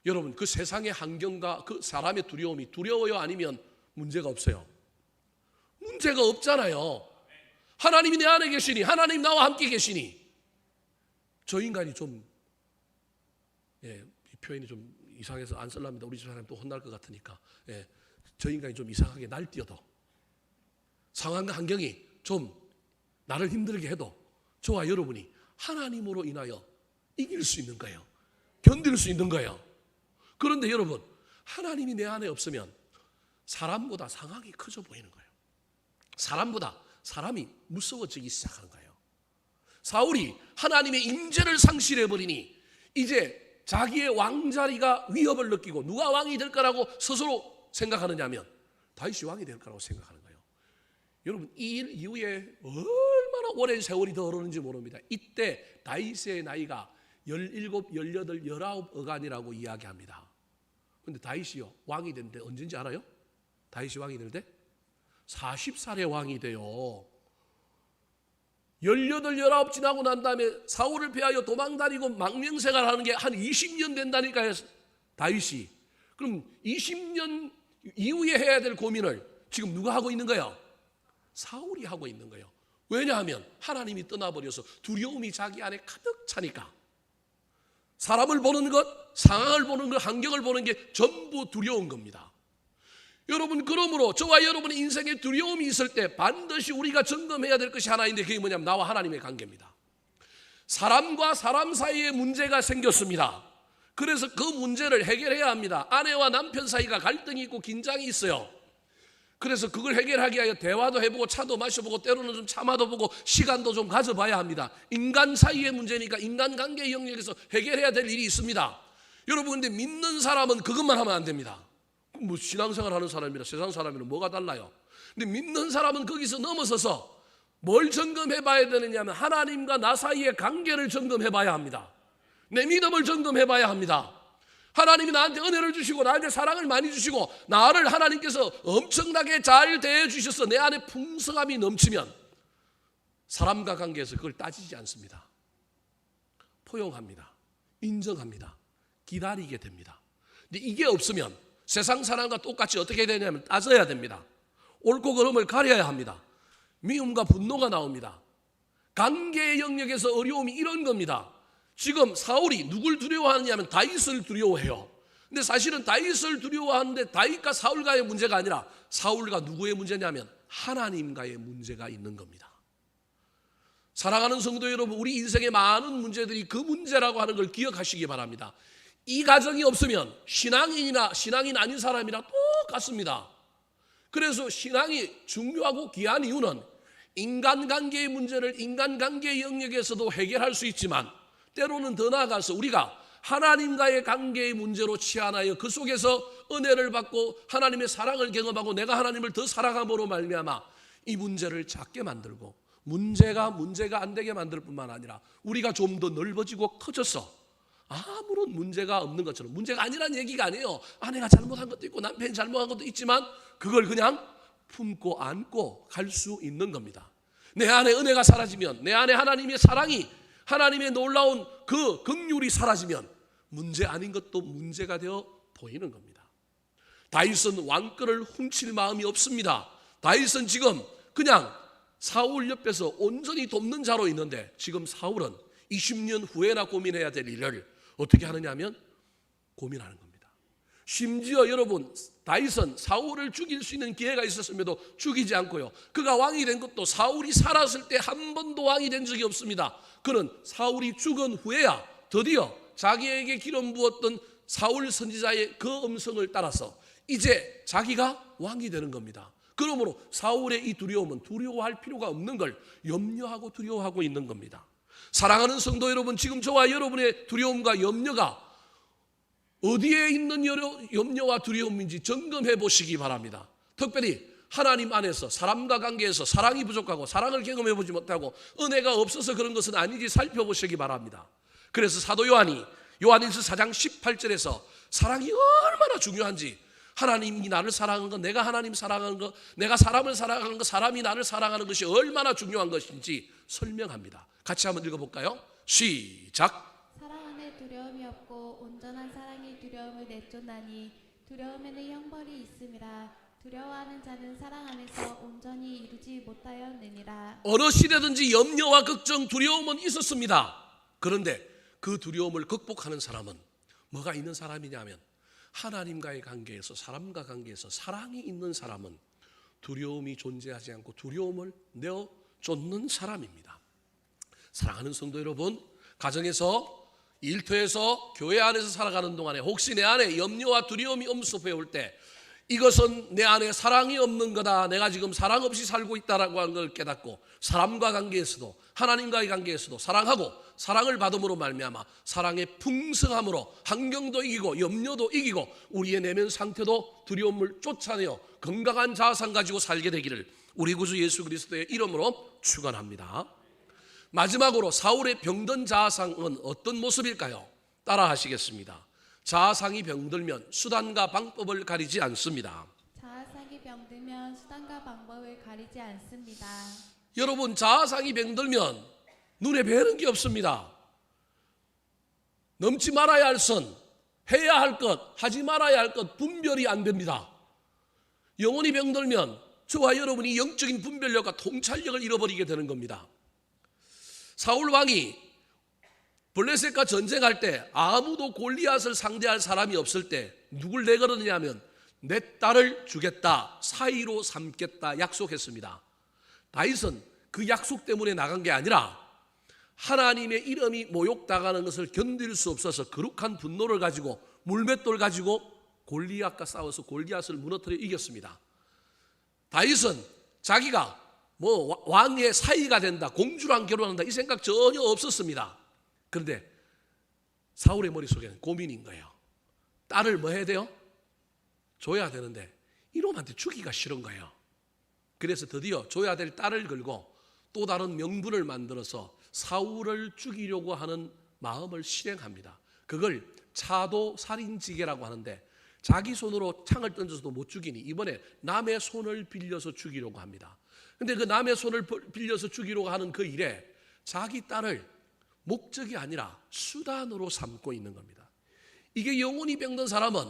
여러분, 그 세상의 환경과 그 사람의 두려움이 두려워요? 아니면 문제가 없어요? 문제가 없잖아요. 하나님이 내 안에 계시니, 하나님 나와 함께 계시니. 저 인간이 좀, 이 표현이 좀 이상해서 안 쓸랍니다. 우리 집 사람 또 혼날 것 같으니까. 저 인간이 좀 이상하게 날뛰어도, 상황과 환경이 좀 나를 힘들게 해도 저와 여러분이 하나님으로 인하여 이길 수 있는 거예요. 견딜 수 있는 거예요. 그런데 여러분, 하나님이 내 안에 없으면 사람보다 상황이 커져 보이는 거예요. 사람보다 사람이 무서워지기 시작하는 거예요. 사울이 하나님의 임재를 상실해버리니 이제 자기의 왕자리가 위협을 느끼고 누가 왕이 될 거라고 스스로 생각하느냐 하면 다윗이 왕이 될 거라고 생각하는 거예요. 여러분, 이 일 이후에 얼마나 오랜 세월이 더 흐르는지 모릅니다. 이때 다윗의 나이가 17, 18, 19 어간이라고 이야기합니다. 그런데 다윗이요 왕이 됐는데 언제인지 알아요? 다윗이 왕이 될 때 40살에 왕이 돼요. 18, 19 지나고 난 다음에 사울을 피하여 도망다니고 망명생활 하는 게 한 20년 된다니까요, 다윗이. 그럼 20년 이후에 해야 될 고민을 지금 누가 하고 있는 거예요? 사울이 하고 있는 거예요. 왜냐하면 하나님이 떠나버려서 두려움이 자기 안에 가득 차니까. 사람을 보는 것, 상황을 보는 것, 환경을 보는 게 전부 두려운 겁니다. 여러분, 그러므로 저와 여러분의 인생에 두려움이 있을 때 반드시 우리가 점검해야 될 것이 하나 있는데, 그게 뭐냐면 나와 하나님의 관계입니다. 사람과 사람 사이에 문제가 생겼습니다. 그래서 그 문제를 해결해야 합니다. 아내와 남편 사이가 갈등이 있고 긴장이 있어요. 그래서 그걸 해결하기 위하여 대화도 해보고 차도 마셔보고 때로는 좀 참아도 보고 시간도 좀 가져봐야 합니다. 인간 사이의 문제니까 인간관계 영역에서 해결해야 될 일이 있습니다. 여러분, 근데 믿는 사람은 그것만 하면 안 됩니다. 뭐 신앙생활 하는 사람이랑 세상 사람이랑 뭐가 달라요? 근데 믿는 사람은 거기서 넘어서서 뭘 점검해 봐야 되느냐면 하나님과 나 사이의 관계를 점검해 봐야 합니다. 내 믿음을 점검해 봐야 합니다. 하나님이 나한테 은혜를 주시고 나한테 사랑을 많이 주시고 나를 하나님께서 엄청나게 잘 대해 주셔서 내 안에 풍성함이 넘치면 사람과 관계에서 그걸 따지지 않습니다. 포용합니다. 인정합니다. 기다리게 됩니다. 근데 이게 없으면 세상 사람과 똑같이 어떻게 되냐면 따져야 됩니다. 옳고 그름을 가려야 합니다. 미움과 분노가 나옵니다. 관계의 영역에서 어려움이 이런 겁니다. 지금 사울이 누굴 두려워하느냐면 다윗을 두려워해요. 근데 사실은 다윗을 두려워하는데 다윗과 사울과의 문제가 아니라 사울과 누구의 문제냐면 하나님과의 문제가 있는 겁니다. 사랑하는 성도 여러분, 우리 인생의 많은 문제들이 그 문제라고 하는 걸 기억하시기 바랍니다. 이 가정이 없으면 신앙인이나 신앙인 아닌 사람이랑 똑같습니다. 그래서 신앙이 중요하고 귀한 이유는 인간관계의 문제를 인간관계의 영역에서도 해결할 수 있지만 때로는 더 나아가서 우리가 하나님과의 관계의 문제로 치안하여 그 속에서 은혜를 받고 하나님의 사랑을 경험하고 내가 하나님을 더 사랑함으로 말미암아 이 문제를 작게 만들고 문제가 안 되게 만들 뿐만 아니라 우리가 좀 더 넓어지고 커져서 아무런 문제가 없는 것처럼, 문제가 아니란 얘기가 아니에요. 아내가 잘못한 것도 있고 남편이 잘못한 것도 있지만 그걸 그냥 품고 안고 갈 수 있는 겁니다. 내 안에 은혜가 사라지면, 내 안에 하나님의 사랑이, 하나님의 놀라운 그 긍휼이 사라지면 문제 아닌 것도 문제가 되어 보이는 겁니다. 다윗은 왕권을 훔칠 마음이 없습니다. 다윗은 지금 그냥 사울 옆에서 온전히 돕는 자로 있는데 지금 사울은 20년 후에나 고민해야 될 일을 어떻게 하느냐면 고민하는 겁니다. 심지어 여러분, 다윗은 사울을 죽일 수 있는 기회가 있었음에도 죽이지 않고요, 그가 왕이 된 것도 사울이 살았을 때 한 번도 왕이 된 적이 없습니다. 그는 사울이 죽은 후에야 드디어 자기에게 기름 부었던 사울 선지자의 그 음성을 따라서 이제 자기가 왕이 되는 겁니다. 그러므로 사울의 이 두려움은 두려워할 필요가 없는 걸 염려하고 두려워하고 있는 겁니다. 사랑하는 성도 여러분, 지금 저와 여러분의 두려움과 염려가 어디에 있는 염려와 두려움인지 점검해 보시기 바랍니다. 특별히 하나님 안에서 사람과 관계에서 사랑이 부족하고 사랑을 경험해 보지 못하고 은혜가 없어서 그런 것은 아닌지 살펴보시기 바랍니다. 그래서 사도 요한일서 4장 18절에서 사랑이 얼마나 중요한지, 하나님이 나를 사랑하는 것, 내가 하나님 사랑하는 것, 내가 사람을 사랑하는 것, 사람이 나를 사랑하는 것이 얼마나 중요한 것인지 설명합니다. 같이 한번 읽어볼까요? 시작. 사랑 안에 두려움이 없고 온전한 사랑이 두려움을 내쫓나니 두려움에는 형벌이 있음이라. 두려워하는 자는 사랑 안에서 온전히 이루지 못하였느니라. 어느 시대든지 염려와 걱정, 두려움은 있었습니다. 그런데 그 두려움을 극복하는 사람은 뭐가 있는 사람이냐면 하나님과의 관계에서, 사람과 관계에서 사랑이 있는 사람은 두려움이 존재하지 않고 두려움을 내어쫓는 사람입니다. 사랑하는 성도 여러분, 가정에서, 일터에서, 교회 안에서 살아가는 동안에 혹시 내 안에 염려와 두려움이 엄습해 올 때 이것은 내 안에 사랑이 없는 거다, 내가 지금 사랑 없이 살고 있다라고 하는 걸 깨닫고 사람과 관계에서도, 하나님과의 관계에서도 사랑하고 사랑을 받음으로 말미암아 사랑의 풍성함으로 환경도 이기고 염려도 이기고 우리의 내면 상태도 두려움을 쫓아내어 건강한 자아상 가지고 살게 되기를 우리 구주 예수 그리스도의 이름으로 축원합니다. 마지막으로 사울의 병든 자아상은 어떤 모습일까요? 따라 하시겠습니다. 자아상이 병들면 수단과 방법을 가리지 않습니다. 자아상이 병들면 수단과 방법을 가리지 않습니다. 여러분, 자아상이 병들면 눈에 뵈는 게 없습니다. 넘지 말아야 할 선, 해야 할 것, 하지 말아야 할 것 분별이 안 됩니다. 영혼이 병들면 저와 여러분이 영적인 분별력과 통찰력을 잃어버리게 되는 겁니다. 사울 왕이 블레셋과 전쟁할 때 아무도 골리앗을 상대할 사람이 없을 때 누굴 내걸었냐면 내 딸을 주겠다, 사위로 삼겠다 약속했습니다. 다윗은 그 약속 때문에 나간 게 아니라 하나님의 이름이 모욕당하는 것을 견딜 수 없어서 거룩한 분노를 가지고 물맷돌 가지고 골리앗과 싸워서 골리앗을 무너뜨려 이겼습니다. 다윗은 자기가 뭐 왕의 사위가 된다, 공주랑 결혼한다 이 생각 전혀 없었습니다. 그런데 사울의 머릿속에는 고민인 거예요. 딸을 뭐 해야 돼요? 줘야 되는데 이놈한테 주기가 싫은 거예요. 그래서 드디어 줘야 될 딸을 걸고 또 다른 명분을 만들어서 사울을 죽이려고 하는 마음을 실행합니다. 그걸 차도 살인지계라고 하는데 자기 손으로 창을 던져서도 못 죽이니 이번에 남의 손을 빌려서 죽이려고 합니다. 근데 그 남의 손을 빌려서 죽이려고 하는 그 일에 자기 딸을 목적이 아니라 수단으로 삼고 있는 겁니다. 이게 영혼이 병든 사람은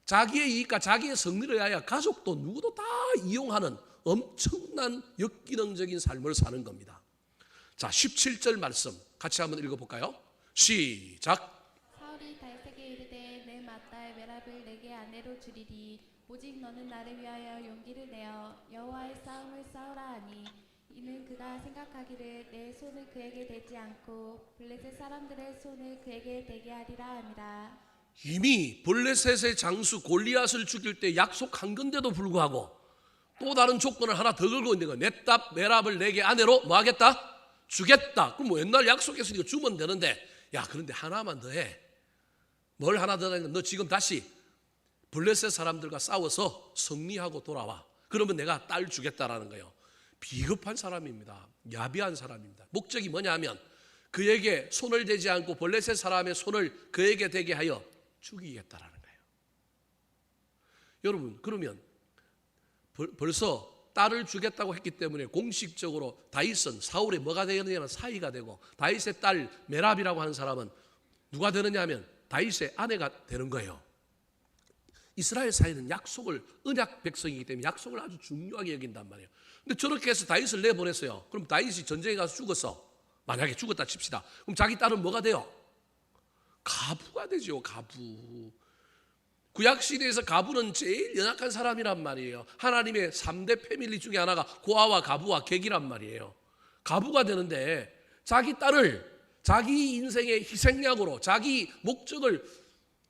자기의 이익과 자기의 성리를 위하여 가족도 누구도 다 이용하는 엄청난 역기능적인 삶을 사는 겁니다. 자, 17절 말씀 같이 한번 읽어볼까요? 시작. 사울이 다윗에게 이르되 내 맏딸 메랍을 내게 아내로 주리니 오직 너는 나를 위하여 용기를 내어 여호와의 싸움을 싸우라 하니 이는 그가 생각하기를 내 손을 그에게 대지 않고 블레셋 사람들의 손을 그에게 대게 하리라 함이라. 이미 블레셋의 장수 골리앗을 죽일 때 약속한 건데도 불구하고 또 다른 조건을 하나 더 걸고 있는 거예요. 내 딸 메랍을 내게 아내로 뭐 하겠다? 주겠다. 그럼 뭐 옛날 약속했으니까 주면 되는데 야 그런데 하나만 더 해. 뭘 하나 더 하냐면 너 지금 다시 블레셋 사람들과 싸워서 승리하고 돌아와. 그러면 내가 딸 주겠다라는 거예요. 비겁한 사람입니다. 야비한 사람입니다. 목적이 뭐냐면 그에게 손을 대지 않고 블레셋 사람의 손을 그에게 대게 하여 죽이겠다라는 거예요. 여러분 그러면 벌써 딸을 주겠다고 했기 때문에 공식적으로 다윗은 사울의 뭐가 되느냐면 사위가 되고 다윗의 딸 메랍이라고 하는 사람은 누가 되느냐 하면 다윗의 아내가 되는 거예요. 이스라엘 사회는 약속을 언약 백성이기 때문에 약속을 아주 중요하게 여긴단 말이에요. 근데 저렇게 해서 다윗을 내보냈어요. 그럼 다윗이 전쟁에 가서 죽었어. 만약에 죽었다 칩시다. 그럼 자기 딸은 뭐가 돼요? 가부가 되죠. 가부. 구약시대에서 가부는 제일 연약한 사람이란 말이에요. 하나님의 3대 패밀리 중에 하나가 고아와 가부와 객이란 말이에요. 가부가 되는데 자기 딸을 자기 인생의 희생양으로 자기 목적을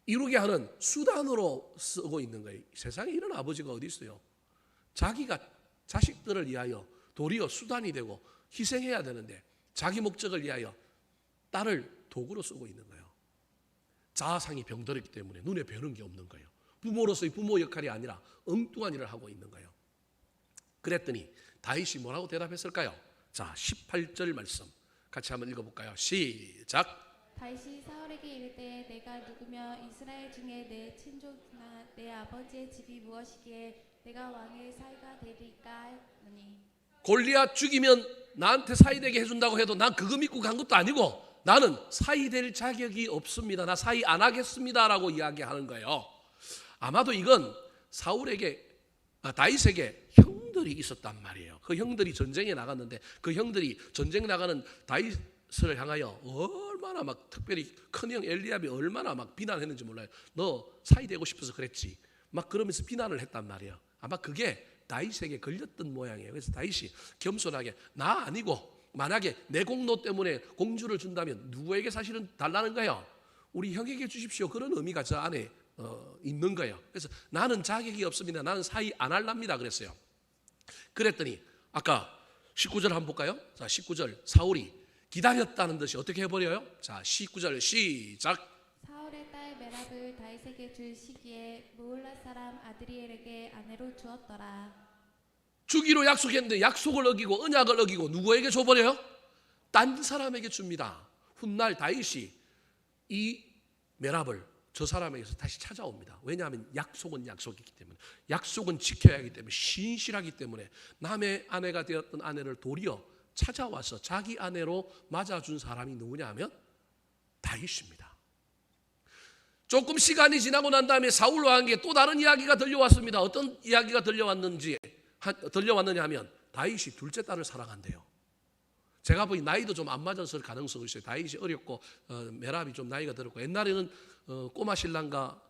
이루게 하는 수단으로 쓰고 있는 거예요. 세상에 이런 아버지가 어디 있어요? 자기가 자식들을 위하여 도리어 수단이 되고 희생해야 되는데 자기 목적을 위하여 딸을 도구로 쓰고 있는 거예요. 자아상이 병들었기 때문에 눈에 뵈는 게 없는 거예요. 부모로서의 부모 역할이 아니라 엉뚱한 일을 하고 있는 거예요. 그랬더니 다윗이 뭐라고 대답했을까요? 자, 18절 말씀 같이 한번 읽어볼까요? 시작. 다윗이 사울에게 이르되 내가 누구며 이스라엘 중에 내 친족이나 내 아버지의 집이 무엇이기에 내가 왕의 사위가 되리까 하니 골리앗 죽이면 나한테 사위 되게 해준다고 해도 난 그거 믿고 간 것도 아니고 나는 사위 될 자격이 없습니다. 나 사위 안 하겠습니다 라고 이야기하는 거예요. 아마도 이건 다윗에게 형들이 있었단 말이에요. 그 형들이 전쟁에 나갔는데 그 형들이 전쟁 나가는 다윗을 향하여 얼마나 막 특별히 큰형 엘리압이 얼마나 막 비난했는지 몰라요. 너 사위 되고 싶어서 그랬지. 막 그러면서 비난을 했단 말이에요. 아마 그게 다윗에게 걸렸던 모양이에요. 그래서 다윗이 겸손하게 나 아니고 만약에 내 공로 때문에 공주를 준다면 누구에게 사실은 달라는 거예요? 우리 형에게 주십시오. 그런 의미가 저 안에 있는 거예요. 그래서 나는 자격이 없습니다. 나는 사위 안 할랍니다 그랬어요. 그랬더니 아까 19절 한번 볼까요? 자, 19절 사울이 기다렸다는 듯이 어떻게 해버려요? 자, 19절 시작. 사울의 딸 메랍을 다윗에게 줄 시기에 무올라 사람 아드리엘에게 아내로 주었더라. 주기로 약속했는데 약속을 어기고 언약을 어기고 누구에게 줘버려요? 딴 사람에게 줍니다. 훗날 다윗이 이 메랍을 저 사람에게서 다시 찾아옵니다. 왜냐하면 약속은 약속이기 때문에 약속은 지켜야 하기 때문에 신실하기 때문에 남의 아내가 되었던 아내를 도리어 찾아와서 자기 아내로 맞아준 사람이 누구냐 하면 다윗입니다. 조금 시간이 지나고 난 다음에 사울 왕에게 또 다른 이야기가 들려왔습니다. 어떤 이야기가 들려왔느냐 하면 다윗이 둘째 딸을 사랑한대요. 제가 보기 나이도 좀 안 맞았을 가능성이 있어요. 다윗이 어렸고 메랍이 좀 나이가 들었고 옛날에는 꼬마 신랑과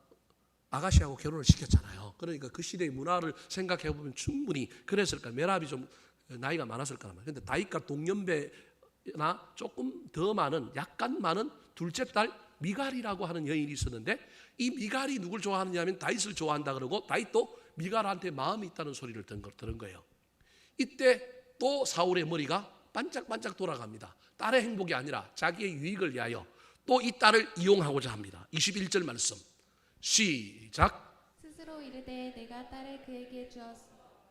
아가씨하고 결혼을 시켰잖아요. 그러니까 그 시대의 문화를 생각해 보면 충분히 그랬을 거예요. 메랍이 좀 나이가 많았을 거란 말이에요. 근데 다윗과 동년배나 조금 더 많은 약간 많은 둘째 딸 미갈이라고 하는 여인이 있었는데 이 미갈이 누굴 좋아하느냐 하면 다윗을 좋아한다 그러고 다윗도 미갈한테 마음이 있다는 소리를 들은 거예요. 이때 또 사울의 머리가 반짝반짝 돌아갑니다. 딸의 행복이 아니라 자기의 유익을 위하여 또 이 딸을 이용하고자 합니다. 21절 말씀 시작. 스스로 이르되 내가 딸을 그에게 주었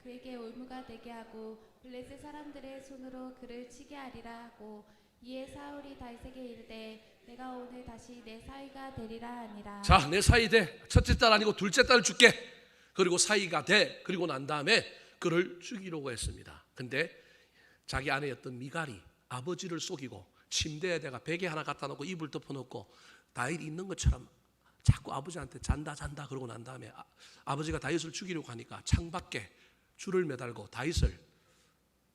그에게 올무가 되게 하고 블레셋 사람들의 손으로 그를 치게 하리라 하고 이에 사울이 다윗에게 이르되 내가 오늘 다시 내 사위가 되리라 하니라. 자, 내 사위 돼. 첫째 딸 아니고 둘째 딸 줄게. 그리고 사위가 돼. 그리고 난 다음에 그를 죽이려고 했습니다. 근데 자기 아내였던 미갈이 아버지를 속이고 침대에다가 베개 하나 갖다 놓고 이불 덮어놓고 다윗이 있는 것처럼 자꾸 아버지한테 잔다 그러고 난 다음에 아버지가 다윗을 죽이려고 하니까 창밖에 줄을 매달고 다윗을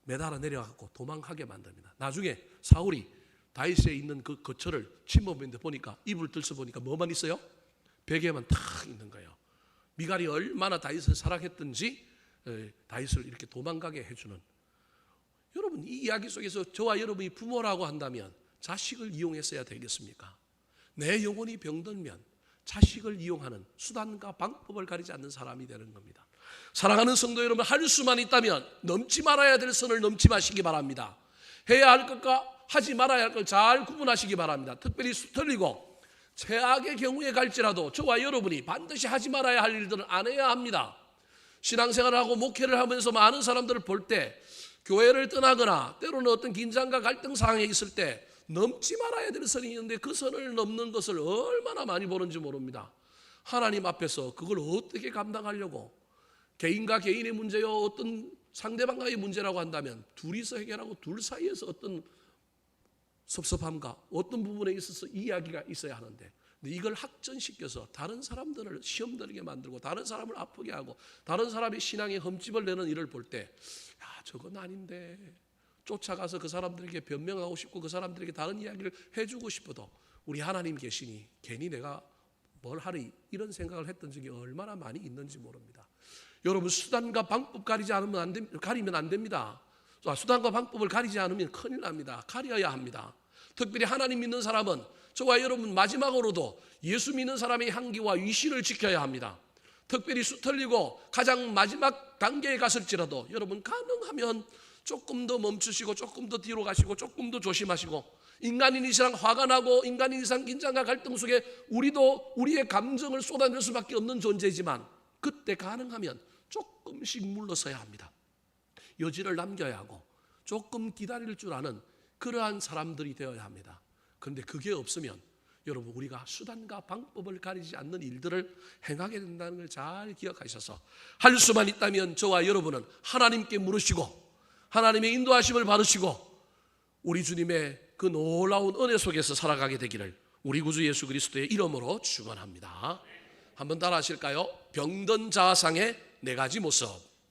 매달아 내려가고 도망하게 만듭니다. 나중에 사울이 다윗에 있는 그 거처를 침범했는데 보니까 이불 들서 보니까 뭐만 있어요? 베개만 탁 있는 거예요. 미갈이 얼마나 다윗을 사랑했던지 다윗을 이렇게 도망가게 해주는. 여러분, 이 이야기 속에서 저와 여러분이 부모라고 한다면 자식을 이용했어야 되겠습니까? 내 영혼이 병들면 자식을 이용하는 수단과 방법을 가리지 않는 사람이 되는 겁니다. 사랑하는 성도 여러분, 할 수만 있다면 넘지 말아야 될 선을 넘지 마시기 바랍니다. 해야 할 것과 하지 말아야 할 걸 잘 구분하시기 바랍니다. 특별히 틀리고 최악의 경우에 갈지라도 저와 여러분이 반드시 하지 말아야 할 일들은 안 해야 합니다. 신앙생활을 하고 목회를 하면서 많은 사람들을 볼 때 교회를 떠나거나 때로는 어떤 긴장과 갈등 상황에 있을 때 넘지 말아야 될 선이 있는데 그 선을 넘는 것을 얼마나 많이 보는지 모릅니다. 하나님 앞에서 그걸 어떻게 감당하려고 개인과 개인의 문제요 어떤 상대방과의 문제라고 한다면 둘이서 해결하고 둘 사이에서 어떤 섭섭함과 어떤 부분에 있어서 이야기가 있어야 하는데 이걸 확전시켜서 다른 사람들을 시험 들게 만들고 다른 사람을 아프게 하고 다른 사람의 신앙에 흠집을 내는 일을 볼 때 저건 아닌데 쫓아가서 그 사람들에게 변명하고 싶고 그 사람들에게 다른 이야기를 해주고 싶어도 우리 하나님 계시니 괜히 내가 뭘 하리 이런 생각을 했던 적이 얼마나 많이 있는지 모릅니다. 여러분, 수단과 방법 가리면 안 됩니다. 수단과 방법을 가리지 않으면 큰일 납니다. 가려야 합니다. 특별히 하나님 믿는 사람은 저와 여러분 마지막으로도 예수 믿는 사람의 향기와 위신을 지켜야 합니다. 특별히 수틀리고 가장 마지막 단계에 갔을지라도 여러분 가능하면 조금 더 멈추시고 조금 더 뒤로 가시고 조금 더 조심하시고 인간인 이상 화가 나고 인간인 이상 긴장과 갈등 속에 우리도 우리의 감정을 쏟아낼 수밖에 없는 존재지만 그때 가능하면 조금씩 물러서야 합니다. 여지를 남겨야 하고 조금 기다릴 줄 아는 그러한 사람들이 되어야 합니다. 그런데 그게 없으면 여러분 우리가 수단과 방법을 가리지 않는 일들을 행하게 된다는 걸 잘 기억하셔서 할 수만 있다면 저와 여러분은 하나님께 물으시고 하나님의 인도하심을 받으시고 우리 주님의 그 놀라운 은혜 속에서 살아가게 되기를 우리 구주 예수 그리스도의 이름으로 축원합니다. 한번 따라 하실까요? 병든 자아상의 네 가지 모습.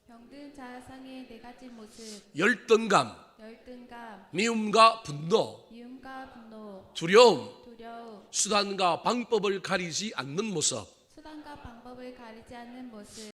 병든 자아상의 네 가지 모습. 열등감, 미움과 분노, 두려움, 수단과 방법을 가리지 않는 모습.